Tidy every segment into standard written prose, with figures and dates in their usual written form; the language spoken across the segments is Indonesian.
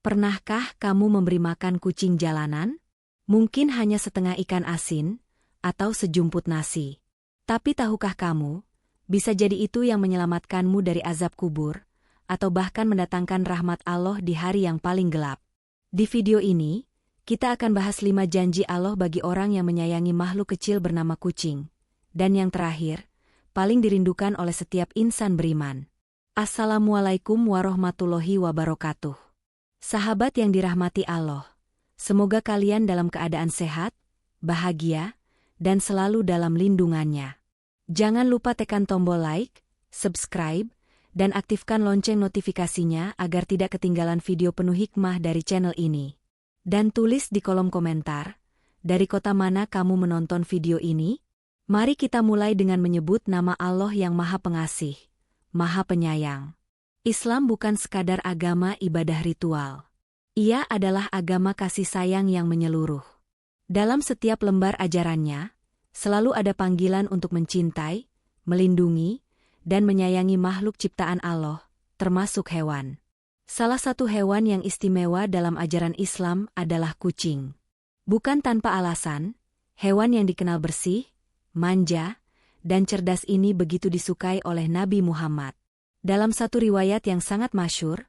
Pernahkah kamu memberi makan kucing jalanan? Mungkin hanya setengah ikan asin, atau sejumput nasi. Tapi tahukah kamu, bisa jadi itu yang menyelamatkanmu dari azab kubur, atau bahkan mendatangkan rahmat Allah di hari yang paling gelap. Di video ini, kita akan bahas 5 janji Allah bagi orang yang menyayangi makhluk kecil bernama kucing. Dan yang terakhir, paling dirindukan oleh setiap insan beriman. Assalamualaikum warahmatullahi wabarakatuh. Sahabat yang dirahmati Allah, semoga kalian dalam keadaan sehat, bahagia, dan selalu dalam lindungannya. Jangan lupa tekan tombol like, subscribe, dan aktifkan lonceng notifikasinya agar tidak ketinggalan video penuh hikmah dari channel ini. Dan tulis di kolom komentar, dari kota mana kamu menonton video ini? Mari kita mulai dengan menyebut nama Allah yang Maha Pengasih, Maha Penyayang. Islam bukan sekadar agama ibadah ritual. Ia adalah agama kasih sayang yang menyeluruh. Dalam setiap lembar ajarannya, selalu ada panggilan untuk mencintai, melindungi, dan menyayangi makhluk ciptaan Allah, termasuk hewan. Salah satu hewan yang istimewa dalam ajaran Islam adalah kucing. Bukan tanpa alasan, hewan yang dikenal bersih, manja, dan cerdas ini begitu disukai oleh Nabi Muhammad. Dalam satu riwayat yang sangat masyhur,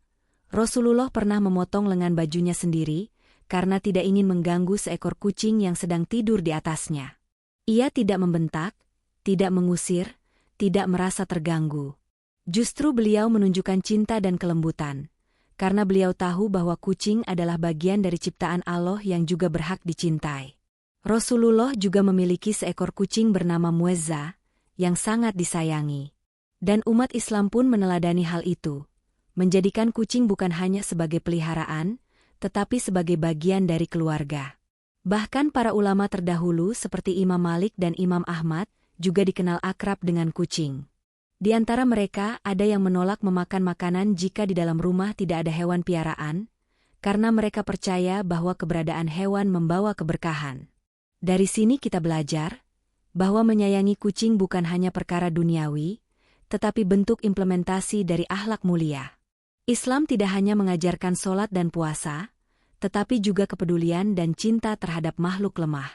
Rasulullah pernah memotong lengan bajunya sendiri karena tidak ingin mengganggu seekor kucing yang sedang tidur di atasnya. Ia tidak membentak, tidak mengusir, tidak merasa terganggu. Justru beliau menunjukkan cinta dan kelembutan, karena beliau tahu bahwa kucing adalah bagian dari ciptaan Allah yang juga berhak dicintai. Rasulullah juga memiliki seekor kucing bernama Muezza, yang sangat disayangi. Dan umat Islam pun meneladani hal itu, menjadikan kucing bukan hanya sebagai peliharaan, tetapi sebagai bagian dari keluarga. Bahkan para ulama terdahulu seperti Imam Malik dan Imam Ahmad juga dikenal akrab dengan kucing. Di antara mereka ada yang menolak memakan makanan jika di dalam rumah tidak ada hewan piaraan, karena mereka percaya bahwa keberadaan hewan membawa keberkahan. Dari sini kita belajar bahwa menyayangi kucing bukan hanya perkara duniawi, tetapi bentuk implementasi dari akhlak mulia. Islam tidak hanya mengajarkan sholat dan puasa, tetapi juga kepedulian dan cinta terhadap makhluk lemah.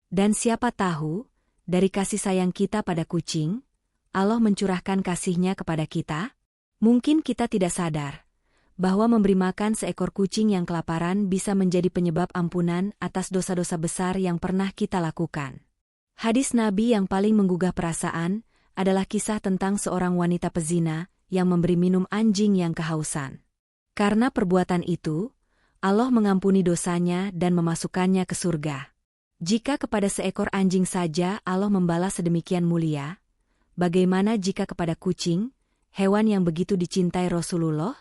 Dan siapa tahu, dari kasih sayang kita pada kucing, Allah mencurahkan kasih-Nya kepada kita? Mungkin kita tidak sadar bahwa memberi makan seekor kucing yang kelaparan bisa menjadi penyebab ampunan atas dosa-dosa besar yang pernah kita lakukan. Hadis Nabi yang paling menggugah perasaan adalah kisah tentang seorang wanita pezina yang memberi minum anjing yang kehausan. Karena perbuatan itu, Allah mengampuni dosanya dan memasukkannya ke surga. Jika kepada seekor anjing saja Allah membalas sedemikian mulia, bagaimana jika kepada kucing, hewan yang begitu dicintai Rasulullah?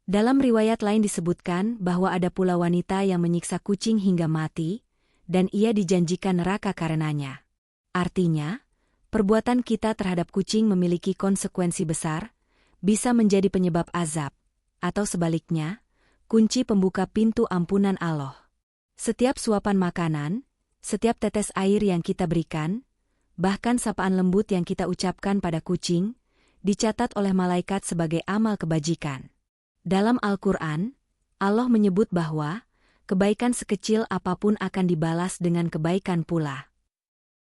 Dalam riwayat lain disebutkan bahwa ada pula wanita yang menyiksa kucing hingga mati, dan ia dijanjikan neraka karenanya. Artinya, perbuatan kita terhadap kucing memiliki konsekuensi besar, bisa menjadi penyebab azab, atau sebaliknya, kunci pembuka pintu ampunan Allah. Setiap suapan makanan, setiap tetes air yang kita berikan, bahkan sapaan lembut yang kita ucapkan pada kucing, dicatat oleh malaikat sebagai amal kebajikan. Dalam Al-Quran, Allah menyebut bahwa kebaikan sekecil apapun akan dibalas dengan kebaikan pula.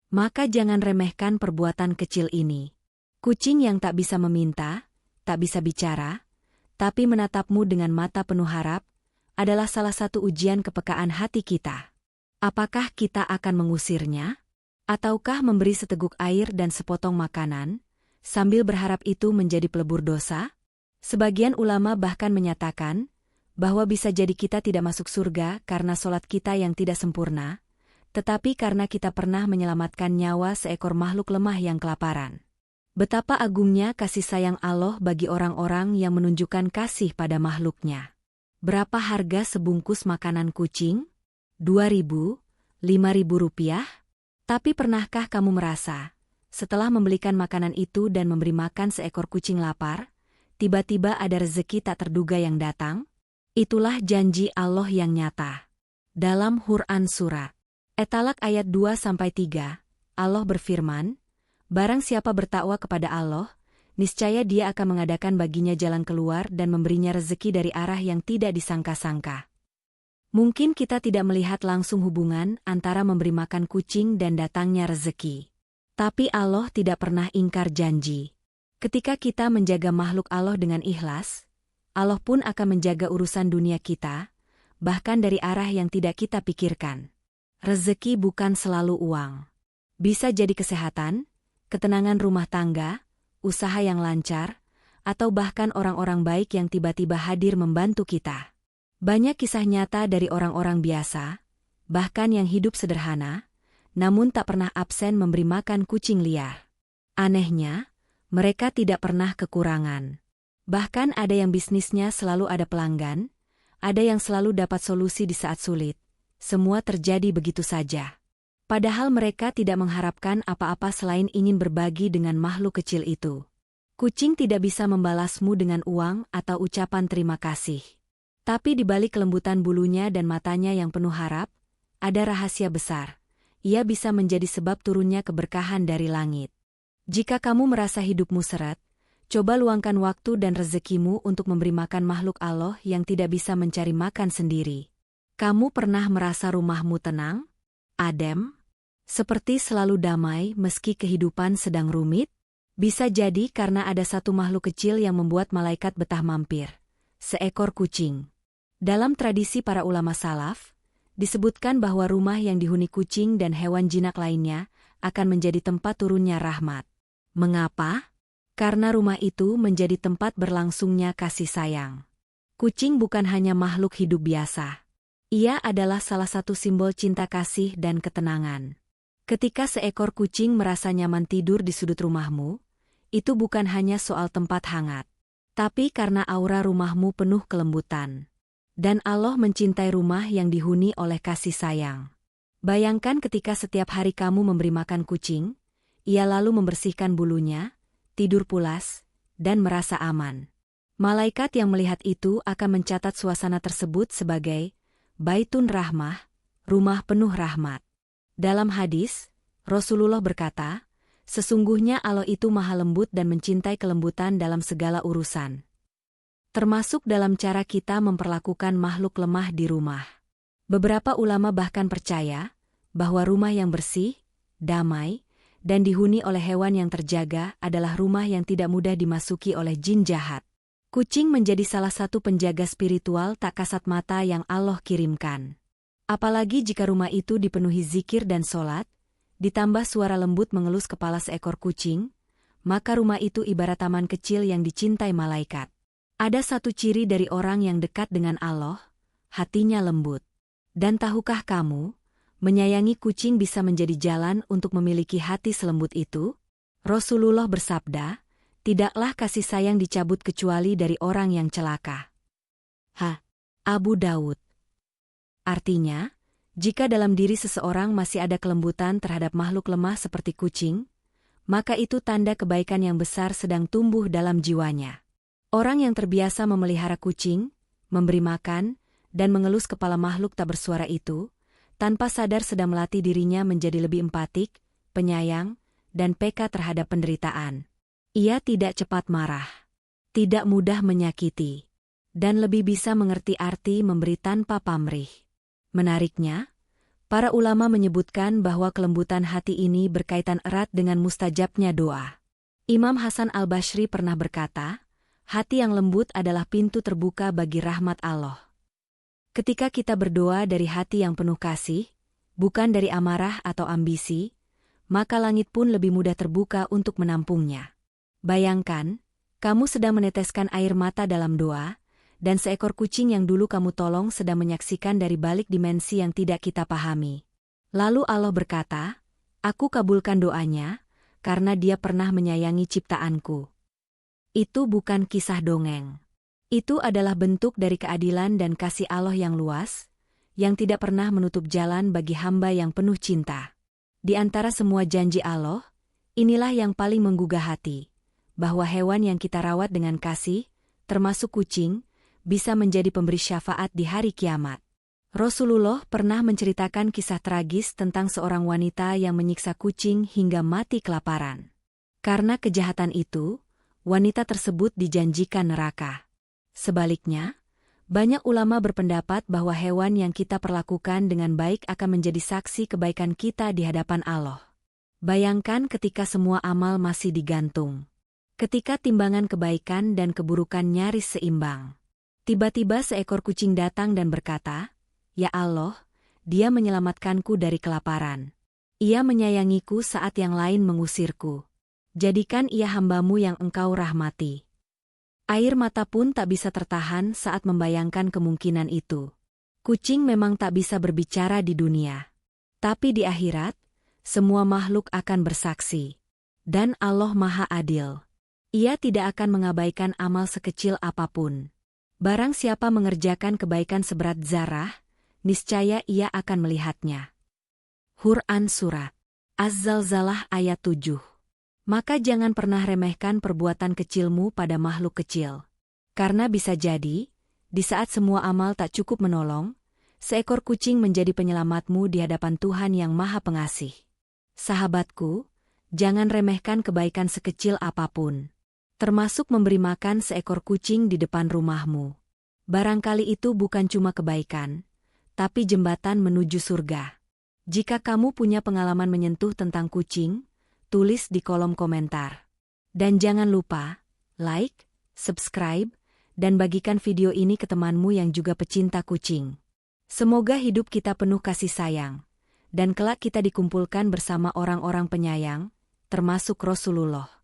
Maka jangan remehkan perbuatan kecil ini. Kucing yang tak bisa meminta, tak bisa bicara, tapi menatapmu dengan mata penuh harap, adalah salah satu ujian kepekaan hati kita. Apakah kita akan mengusirnya? Ataukah memberi seteguk air dan sepotong makanan, sambil berharap itu menjadi pelebur dosa? Sebagian ulama bahkan menyatakan bahwa bisa jadi kita tidak masuk surga karena sholat kita yang tidak sempurna, tetapi karena kita pernah menyelamatkan nyawa seekor makhluk lemah yang kelaparan. Betapa agungnya kasih sayang Allah bagi orang-orang yang menunjukkan kasih pada makhluknya. Berapa harga sebungkus makanan kucing? 2.000, 5.000 rupiah? Tapi pernahkah kamu merasa, setelah membelikan makanan itu dan memberi makan seekor kucing lapar, tiba-tiba ada rezeki tak terduga yang datang? Itulah janji Allah yang nyata. Dalam Quran Surat At-Talaq ayat 2-3, Allah berfirman, barang siapa bertakwa kepada Allah, niscaya Dia akan mengadakan baginya jalan keluar dan memberinya rezeki dari arah yang tidak disangka-sangka. Mungkin kita tidak melihat langsung hubungan antara memberi makan kucing dan datangnya rezeki. Tapi Allah tidak pernah ingkar janji. Ketika kita menjaga makhluk Allah dengan ikhlas, Allah pun akan menjaga urusan dunia kita, bahkan dari arah yang tidak kita pikirkan. Rezeki bukan selalu uang. Bisa jadi kesehatan, ketenangan rumah tangga, usaha yang lancar, atau bahkan orang-orang baik yang tiba-tiba hadir membantu kita. Banyak kisah nyata dari orang-orang biasa, bahkan yang hidup sederhana, namun tak pernah absen memberi makan kucing liar. Anehnya, mereka tidak pernah kekurangan. Bahkan ada yang bisnisnya selalu ada pelanggan, ada yang selalu dapat solusi di saat sulit. Semua terjadi begitu saja. Padahal mereka tidak mengharapkan apa-apa selain ingin berbagi dengan makhluk kecil itu. Kucing tidak bisa membalasmu dengan uang atau ucapan terima kasih. Tapi di balik kelembutan bulunya dan matanya yang penuh harap, ada rahasia besar. Ia bisa menjadi sebab turunnya keberkahan dari langit. Jika kamu merasa hidupmu seret, coba luangkan waktu dan rezekimu untuk memberi makan makhluk Allah yang tidak bisa mencari makan sendiri. Kamu pernah merasa rumahmu tenang, adem, seperti selalu damai meski kehidupan sedang rumit? Bisa jadi karena ada satu makhluk kecil yang membuat malaikat betah mampir. Seekor kucing. Dalam tradisi para ulama salaf, disebutkan bahwa rumah yang dihuni kucing dan hewan jinak lainnya akan menjadi tempat turunnya rahmat. Mengapa? Karena rumah itu menjadi tempat berlangsungnya kasih sayang. Kucing bukan hanya makhluk hidup biasa. Ia adalah salah satu simbol cinta kasih dan ketenangan. Ketika seekor kucing merasa nyaman tidur di sudut rumahmu, itu bukan hanya soal tempat hangat, tapi karena aura rumahmu penuh kelembutan. Dan Allah mencintai rumah yang dihuni oleh kasih sayang. Bayangkan ketika setiap hari kamu memberi makan kucing, ia lalu membersihkan bulunya, tidur pulas, dan merasa aman. Malaikat yang melihat itu akan mencatat suasana tersebut sebagai Baitun Rahmah, rumah penuh rahmat. Dalam hadis, Rasulullah berkata, sesungguhnya Allah itu maha lembut dan mencintai kelembutan dalam segala urusan. Termasuk dalam cara kita memperlakukan makhluk lemah di rumah. Beberapa ulama bahkan percaya bahwa rumah yang bersih, damai, dan dihuni oleh hewan yang terjaga adalah rumah yang tidak mudah dimasuki oleh jin jahat. Kucing menjadi salah satu penjaga spiritual tak kasat mata yang Allah kirimkan. Apalagi jika rumah itu dipenuhi zikir dan sholat, ditambah suara lembut mengelus kepala seekor kucing, maka rumah itu ibarat taman kecil yang dicintai malaikat. Ada satu ciri dari orang yang dekat dengan Allah, hatinya lembut. Dan tahukah kamu, menyayangi kucing bisa menjadi jalan untuk memiliki hati selembut itu? Rasulullah bersabda, tidaklah kasih sayang dicabut kecuali dari orang yang celaka. Abu Daud. Artinya, jika dalam diri seseorang masih ada kelembutan terhadap makhluk lemah seperti kucing, maka itu tanda kebaikan yang besar sedang tumbuh dalam jiwanya. Orang yang terbiasa memelihara kucing, memberi makan, dan mengelus kepala makhluk tak bersuara itu, tanpa sadar sedang melatih dirinya menjadi lebih empatik, penyayang, dan peka terhadap penderitaan. Ia tidak cepat marah, tidak mudah menyakiti, dan lebih bisa mengerti arti memberi tanpa pamrih. Menariknya, para ulama menyebutkan bahwa kelembutan hati ini berkaitan erat dengan mustajabnya doa. Imam Hasan al-Basri pernah berkata, hati yang lembut adalah pintu terbuka bagi rahmat Allah. Ketika kita berdoa dari hati yang penuh kasih, bukan dari amarah atau ambisi, maka langit pun lebih mudah terbuka untuk menampungnya. Bayangkan, kamu sedang meneteskan air mata dalam doa, dan seekor kucing yang dulu kamu tolong sedang menyaksikan dari balik dimensi yang tidak kita pahami. Lalu Allah berkata, aku kabulkan doanya, karena dia pernah menyayangi ciptaanku. Itu bukan kisah dongeng. Itu adalah bentuk dari keadilan dan kasih Allah yang luas, yang tidak pernah menutup jalan bagi hamba yang penuh cinta. Di antara semua janji Allah, inilah yang paling menggugah hati, bahwa hewan yang kita rawat dengan kasih, termasuk kucing, bisa menjadi pemberi syafaat di hari kiamat. Rasulullah pernah menceritakan kisah tragis tentang seorang wanita yang menyiksa kucing hingga mati kelaparan. Karena kejahatan itu, wanita tersebut dijanjikan neraka. Sebaliknya, Banyak ulama berpendapat bahwa hewan yang kita perlakukan dengan baik akan menjadi saksi kebaikan kita di hadapan Allah. Bayangkan ketika semua amal masih digantung. Ketika timbangan kebaikan dan keburukan nyaris seimbang. Tiba-tiba seekor kucing datang dan berkata, "Ya Allah, Dia menyelamatkanku dari kelaparan. Ia menyayangiku saat yang lain mengusirku. Jadikan ia hamba-Mu yang Engkau rahmati." Air mata pun tak bisa tertahan saat membayangkan kemungkinan itu. Kucing memang tak bisa berbicara di dunia. Tapi di akhirat, semua makhluk akan bersaksi. Dan Allah Maha Adil. Ia tidak akan mengabaikan amal sekecil apapun. Barang siapa mengerjakan kebaikan seberat zarah, niscaya ia akan melihatnya. Quran Surat Az-Zalzalah ayat 7. Maka jangan pernah remehkan perbuatan kecilmu pada makhluk kecil. Karena bisa jadi, di saat semua amal tak cukup menolong, seekor kucing menjadi penyelamatmu di hadapan Tuhan yang Maha Pengasih. Sahabatku, jangan remehkan kebaikan sekecil apapun. Termasuk memberi makan seekor kucing di depan rumahmu. Barangkali itu bukan cuma kebaikan, tapi jembatan menuju surga. Jika kamu punya pengalaman menyentuh tentang kucing, tulis di kolom komentar. Dan jangan lupa, like, subscribe, dan bagikan video ini ke temanmu yang juga pecinta kucing. Semoga hidup kita penuh kasih sayang, dan kelak kita dikumpulkan bersama orang-orang penyayang, termasuk Rasulullah.